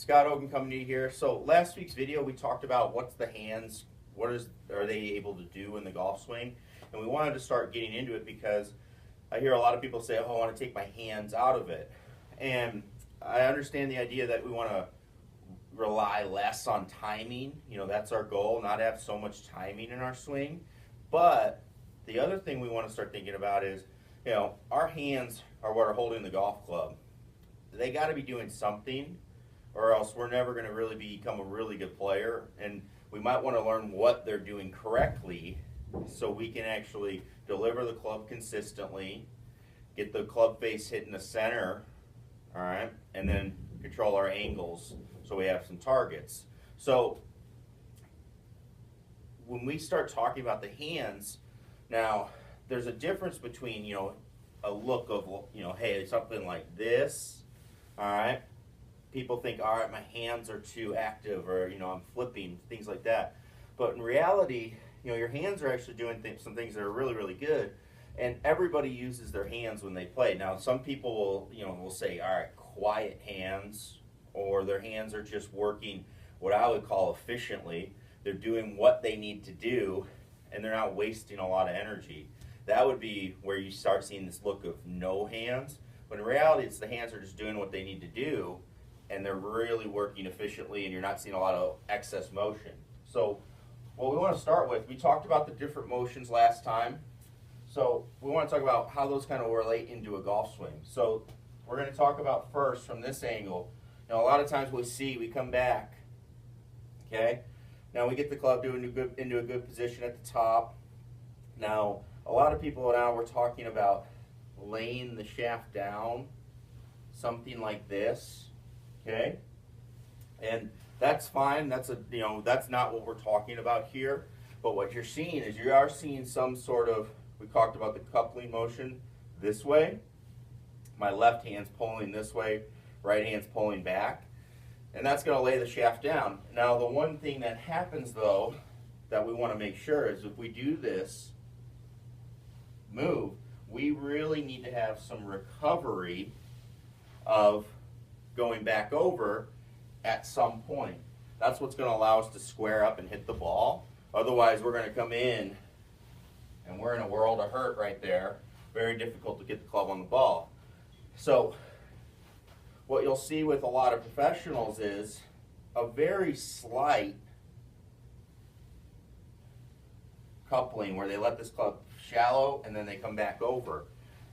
Scott Ogan coming to you here. So last week's video we talked about what's the hands, are they able to do in the golf swing, and we wanted to start getting into it because I hear a lot of people say, "Oh, I want to take my hands out of it," and I understand the idea that we want to rely less on timing. You know, that's our goal, not have so much timing in our swing. But the other thing we want to start thinking about is, you know, our hands are what are holding the golf club. They got to be doing something, or else we're never going to really become a really good player. And we might want to learn what they're doing correctly so we can actually deliver the club consistently, get the club face hitting the center, all right, and then control our angles so we have some targets. So when we start talking about the hands, now there's a difference between, you know, a look of, you know, hey, something like this, all right. People think, all right, my hands are too active, or, you know, I'm flipping, things like that. But in reality, you know, your hands are actually doing some things that are really, really good. And everybody uses their hands when they play. Now, some people will, you know, will say, all right, quiet hands, or their hands are just working what I would call efficiently. They're doing what they need to do, and they're not wasting a lot of energy. That would be where you start seeing this look of no hands. But in reality, it's the hands are just doing what they need to do, and they're really working efficiently, and you're not seeing a lot of excess motion. So what we want to start with, we talked about the different motions last time. So we want to talk about how those kind of relate into a golf swing. So we're going to talk about first from this angle. Now, a lot of times we come back, okay? Now we get the club into a good position at the top. Now, a lot of people now we're talking about laying the shaft down, something like this, okay? And that's fine. That's that's not what we're talking about here. But what you're seeing is you are seeing some sort of, we talked about the coupling motion this way. My left hand's pulling this way, right hand's pulling back. And that's going to lay the shaft down. Now, the one thing that happens, though, that we want to make sure is if we do this move, we really need to have some recovery of going back over at some point. That's what's going to allow us to square up and hit the ball. Otherwise, we're going to come in and we're in a world of hurt right there. Very difficult to get the club on the ball. So what you'll see with a lot of professionals is a very slight coupling where they let this club shallow and then they come back over.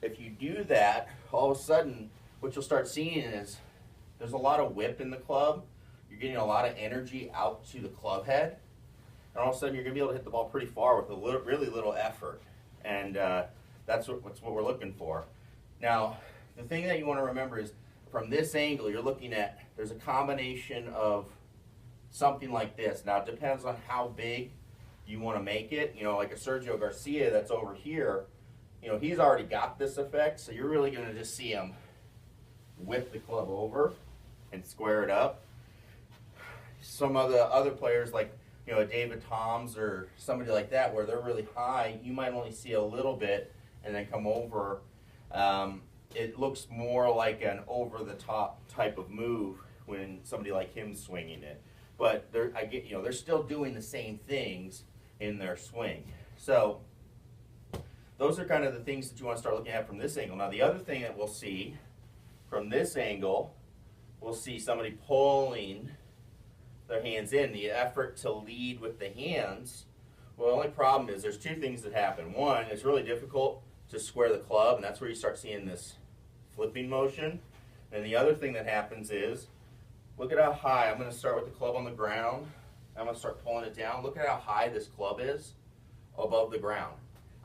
If you do that, all of a sudden what you'll start seeing is there's a lot of whip in the club. You're getting a lot of energy out to the club head, and all of a sudden you're going to be able to hit the ball pretty far with really little effort. And that's what we're looking for. Now, the thing that you want to remember is from this angle, you're looking at, there's a combination of something like this. Now, it depends on how big you want to make it. You know, like a Sergio Garcia that's over here, you know, he's already got this effect, so you're really going to just see him whip the club over and square it up. Some of the other players, like, you know, a David Toms or somebody like that, where they're really high, you might only see a little bit and then come over. It looks more like an over-the-top type of move when somebody like him's swinging it. But they're still doing the same things in their swing. So those are kind of the things that you want to start looking at from this angle. Now, the other thing that we'll see from this angle, we'll see somebody pulling their hands in, the effort to lead with the hands. Well, the only problem is there's two things that happen. One, it's really difficult to square the club, and that's where you start seeing this flipping motion. And the other thing that happens is, look at how high, I'm going to start with the club on the ground. I'm going to start pulling it down. Look at how high this club is above the ground.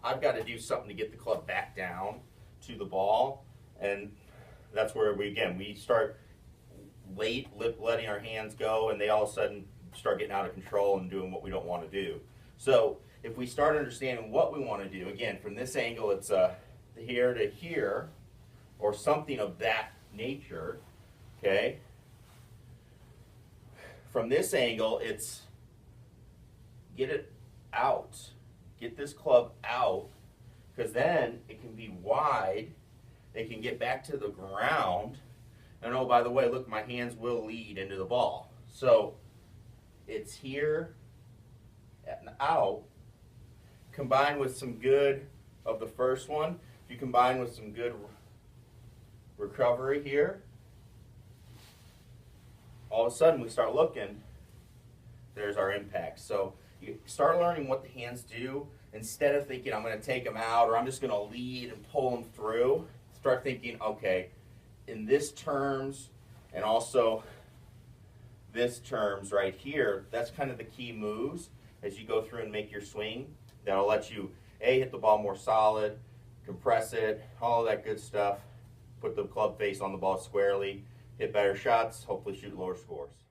I've got to do something to get the club back down to the ball, and that's where we start letting our hands go, and they all of a sudden start getting out of control and doing what we don't want to do. So if we start understanding what we want to do, again, from this angle, it's here to here, or something of that nature, okay? From this angle, it's get it out. Get this club out, because then it can be wide. It can get back to the ground, And oh, by the way, look, my hands will lead into the ball. So it's here and out, combined with some good of the first one. If you combine with some good recovery here, all of a sudden we start looking, there's our impact. So you start learning what the hands do. Instead of thinking I'm going to take them out or I'm just going to lead and pull them through, start thinking, okay, in this terms and also this terms right here, that's kind of the key moves as you go through and make your swing. That'll let you, A, hit the ball more solid, compress it, all of that good stuff, put the club face on the ball squarely, hit better shots, hopefully shoot lower scores.